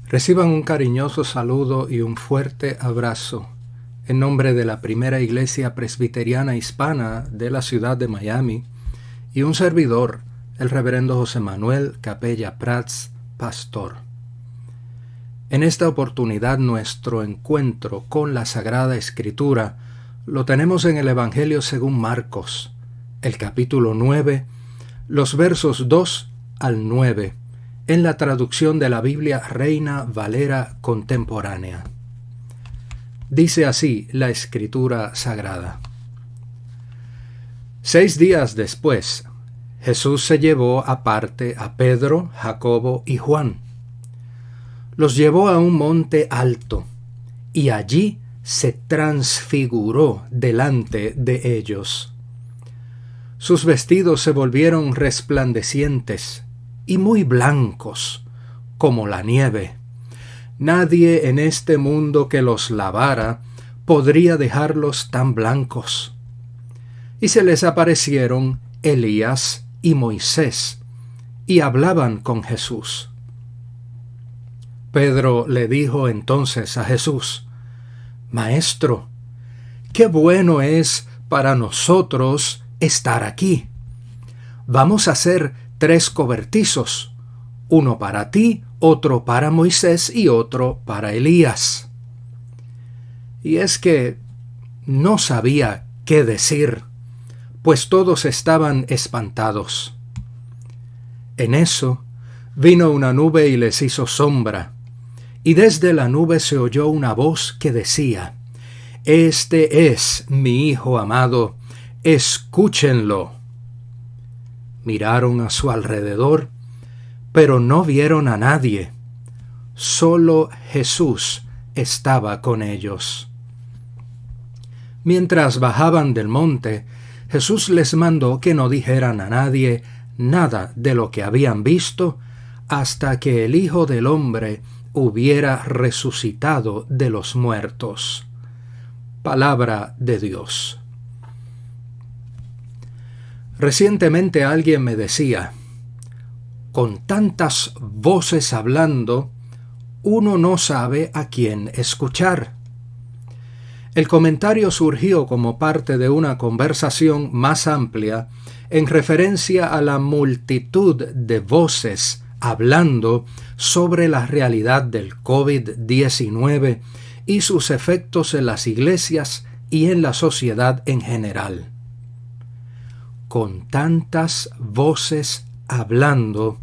Reciban un cariñoso saludo y un fuerte abrazo en nombre de la primera iglesia presbiteriana hispana de la ciudad de Miami y un servidor, el reverendo José Manuel Capella Prats, pastor. En esta oportunidad nuestro encuentro con la Sagrada Escritura lo tenemos en el Evangelio según Marcos, el capítulo 9, los versos 2 al 9, en la traducción de la Biblia Reina Valera contemporánea. Dice así la Escritura Sagrada. 6 días después, Jesús se llevó aparte a Pedro, Jacobo y Juan. Los llevó a un monte alto, y allí se transfiguró delante de ellos. Sus vestidos se volvieron resplandecientes y muy blancos, como la nieve. Nadie en este mundo que los lavara podría dejarlos tan blancos. Y se les aparecieron Elías y Moisés, y hablaban con Jesús. Pedro le dijo entonces a Jesús: Maestro, qué bueno es para nosotros estar aquí. Vamos a hacer 3 cobertizos, uno para ti, otro para Moisés y otro para Elías. Y es que no sabía qué decir, pues todos estaban espantados. En eso vino una nube y les hizo sombra, y desde la nube se oyó una voz que decía: Este es mi Hijo amado, escúchenlo. Miraron a su alrededor, pero no vieron a nadie. Solo Jesús estaba con ellos. Mientras bajaban del monte, Jesús les mandó que no dijeran a nadie nada de lo que habían visto hasta que el Hijo del Hombre hubiera resucitado de los muertos. Palabra de Dios. Recientemente alguien me decía: con tantas voces hablando, uno no sabe a quién escuchar. El comentario surgió como parte de una conversación más amplia en referencia a la multitud de voces hablando sobre la realidad del COVID-19 y sus efectos en las iglesias y en la sociedad en general. Con tantas voces hablando,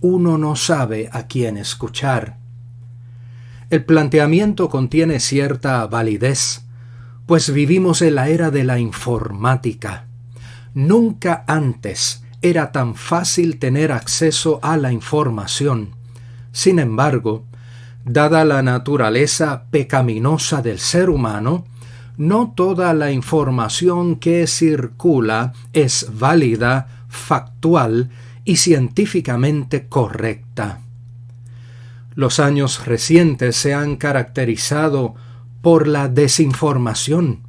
uno no sabe a quién escuchar. El planteamiento contiene cierta validez, pues vivimos en la era de la informática. Nunca antes era tan fácil tener acceso a la información. Sin embargo, dada la naturaleza pecaminosa del ser humano, no toda la información que circula es válida, factual y científicamente correcta. Los años recientes se han caracterizado por la desinformación,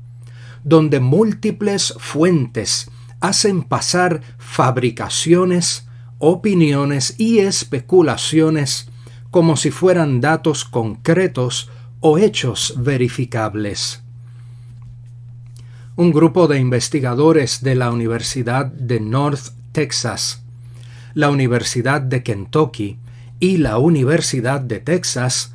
donde múltiples fuentes hacen pasar fabricaciones, opiniones y especulaciones como si fueran datos concretos o hechos verificables. Un grupo de investigadores de la Universidad de North Texas, la Universidad de Kentucky y la Universidad de Texas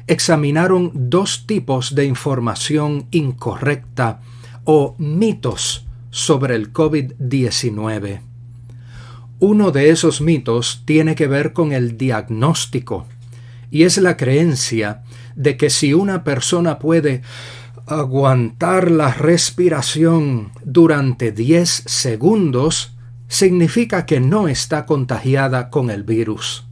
examinaron 2 tipos de información incorrecta o mitos sobre el COVID-19. Uno de esos mitos tiene que ver con el diagnóstico, y es la creencia de que si una persona puede aguantar la respiración durante 10 segundos, significa que no está contagiada con el virus.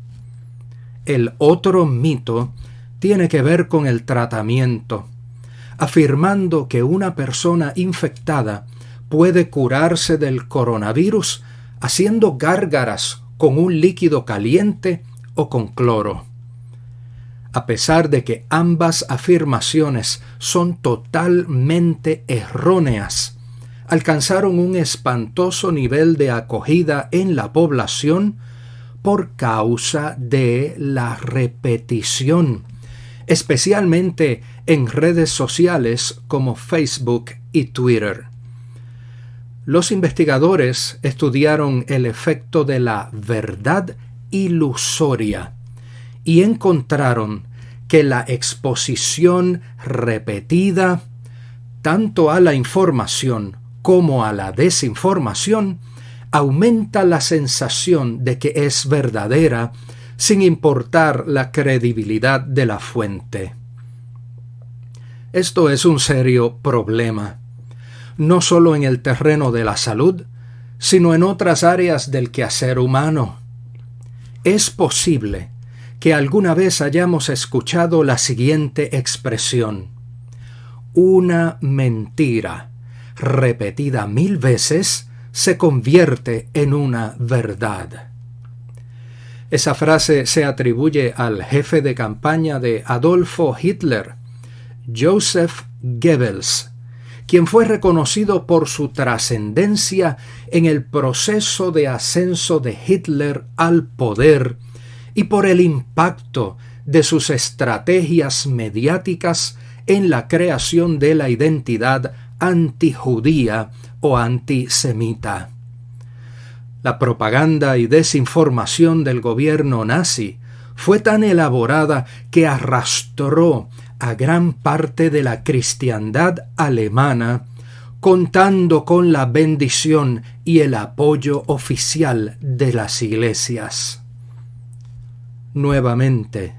El otro mito tiene que ver con el tratamiento, afirmando que una persona infectada puede curarse del coronavirus haciendo gárgaras con un líquido caliente o con cloro. A pesar de que ambas afirmaciones son totalmente erróneas, alcanzaron un espantoso nivel de acogida en la población por causa de la repetición, especialmente en redes sociales como Facebook y Twitter. Los investigadores estudiaron el efecto de la verdad ilusoria y encontraron que la exposición repetida tanto a la información como a la desinformación aumenta la sensación de que es verdadera sin importar la credibilidad de la fuente. Esto es un serio problema, no solo en el terreno de la salud, sino en otras áreas del quehacer humano. Es posible que alguna vez hayamos escuchado la siguiente expresión: una mentira repetida 1000 veces se convierte en una verdad. Esa frase se atribuye al jefe de campaña de Adolfo Hitler, Joseph Goebbels, quien fue reconocido por su trascendencia en el proceso de ascenso de Hitler al poder y por el impacto de sus estrategias mediáticas en la creación de la identidad antijudía o antisemita. La propaganda y desinformación del gobierno nazi fue tan elaborada que arrastró a gran parte de la cristiandad alemana, contando con la bendición y el apoyo oficial de las iglesias. Nuevamente,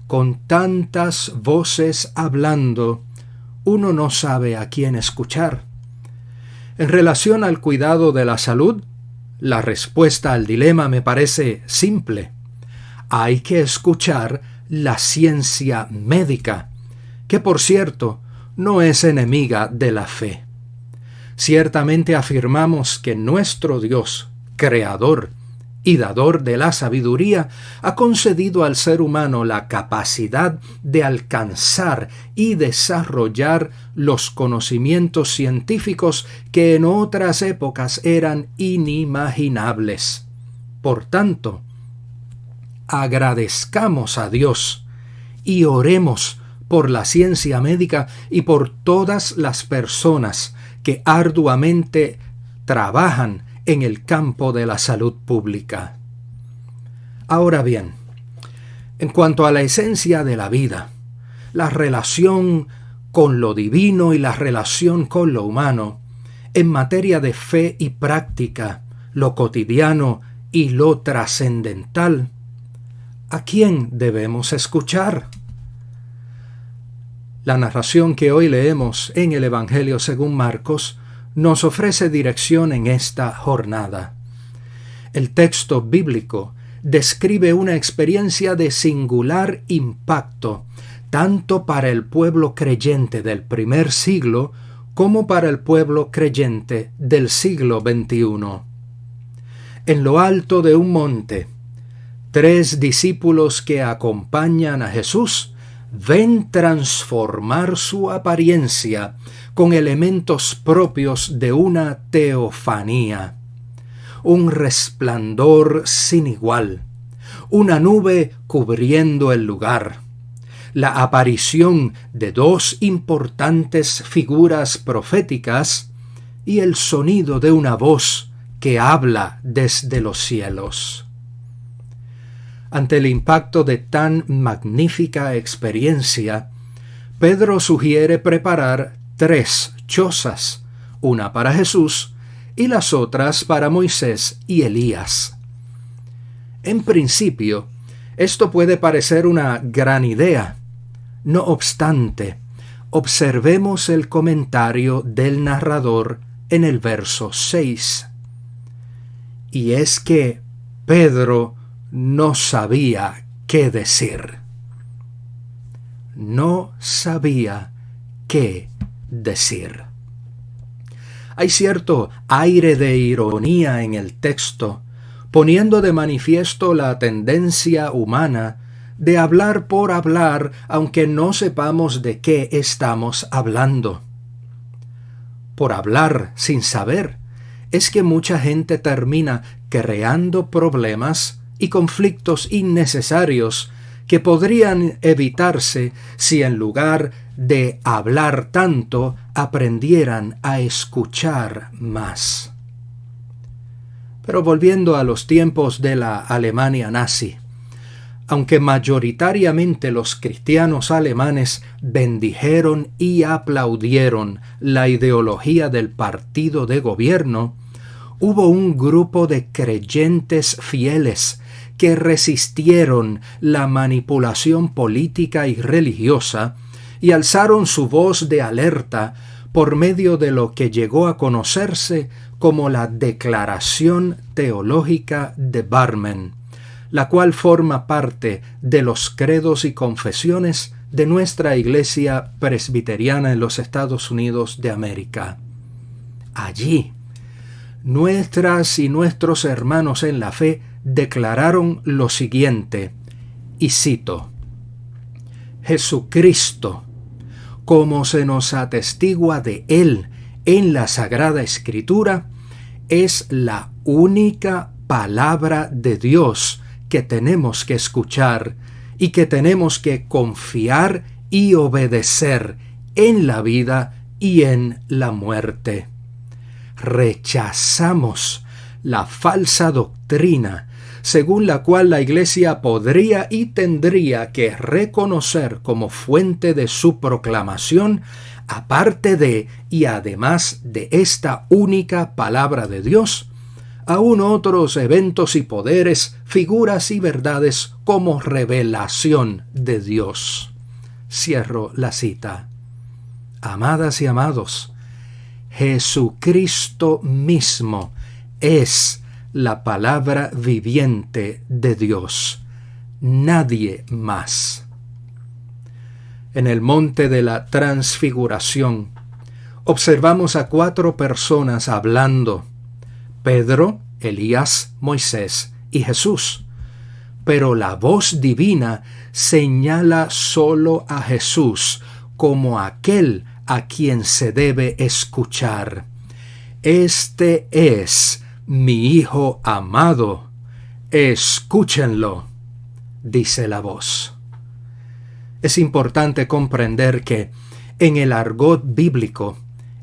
con tantas voces hablando, uno no sabe a quién escuchar. En relación al cuidado de la salud, la respuesta al dilema me parece simple. Hay que escuchar la ciencia médica, que por cierto no es enemiga de la fe. Ciertamente afirmamos que nuestro Dios, creador y dador de la sabiduría, ha concedido al ser humano la capacidad de alcanzar y desarrollar los conocimientos científicos que en otras épocas eran inimaginables. Por tanto, agradezcamos a Dios y oremos por la ciencia médica y por todas las personas que arduamente trabajan en el campo de la salud pública. Ahora bien, en cuanto a la esencia de la vida, la relación con lo divino y la relación con lo humano, en materia de fe y práctica, lo cotidiano y lo trascendental, ¿a quién debemos escuchar? La narración que hoy leemos en el Evangelio según Marcos nos ofrece dirección en esta jornada. El texto bíblico describe una experiencia de singular impacto, tanto para el pueblo creyente del primer siglo como para el pueblo creyente del siglo XXI. En lo alto de un monte, 3 discípulos que acompañan a Jesús ven transformar su apariencia con elementos propios de una teofanía, un resplandor sin igual, una nube cubriendo el lugar, la aparición de 2 importantes figuras proféticas y el sonido de una voz que habla desde los cielos. Ante el impacto de tan magnífica experiencia, Pedro sugiere preparar 3 chozas, una para Jesús y las otras para Moisés y Elías. En principio, esto puede parecer una gran idea. No obstante, observemos el comentario del narrador en el verso 6. Y es que Pedro no sabía qué decir. No sabía qué decir. Hay cierto aire de ironía en el texto, poniendo de manifiesto la tendencia humana de hablar por hablar, aunque no sepamos de qué estamos hablando. Por hablar sin saber, es que mucha gente termina creando problemas y conflictos innecesarios que podrían evitarse si en lugar de hablar tanto aprendieran a escuchar más. Pero volviendo a los tiempos de la Alemania nazi, aunque mayoritariamente los cristianos alemanes bendijeron y aplaudieron la ideología del partido de gobierno, hubo un grupo de creyentes fieles que resistieron la manipulación política y religiosa y alzaron su voz de alerta por medio de lo que llegó a conocerse como la Declaración Teológica de Barmen, la cual forma parte de los credos y confesiones de nuestra Iglesia Presbiteriana en los Estados Unidos de América. Allí, nuestras y nuestros hermanos en la fe declararon lo siguiente, y cito: Jesucristo, como se nos atestigua de Él en la Sagrada Escritura, es la única palabra de Dios que tenemos que escuchar y que tenemos que confiar y obedecer en la vida y en la muerte. Rechazamos la falsa doctrina según la cual la Iglesia podría y tendría que reconocer como fuente de su proclamación, aparte de y además de esta única palabra de Dios, aún otros eventos y poderes, figuras y verdades como revelación de Dios. Cierro la cita. Amadas y amados, Jesucristo mismo es la palabra viviente de Dios, nadie más. En el monte de la Transfiguración, observamos a 4 personas hablando: Pedro, Elías, Moisés y Jesús. Pero la voz divina señala solo a Jesús como aquel a quien se debe escuchar. Este es mi Hijo amado, escúchenlo, dice la voz. Es importante comprender que, en el argot bíblico,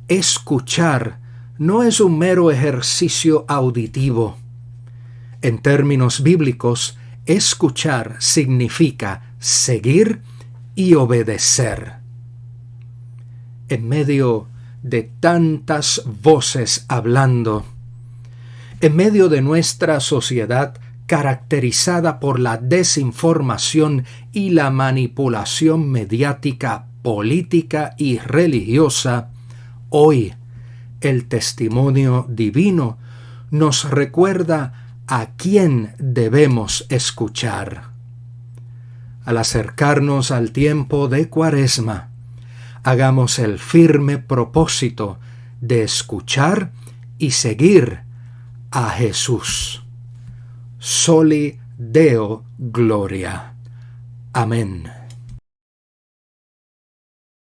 escuchar no es un mero ejercicio auditivo. En términos bíblicos, escuchar significa seguir y obedecer. En medio de tantas voces hablando, en medio de nuestra sociedad caracterizada por la desinformación y la manipulación mediática, política y religiosa, hoy el testimonio divino nos recuerda a quién debemos escuchar. Al acercarnos al tiempo de Cuaresma, hagamos el firme propósito de escuchar y seguir a Jesús. Soli Deo Gloria. Amén.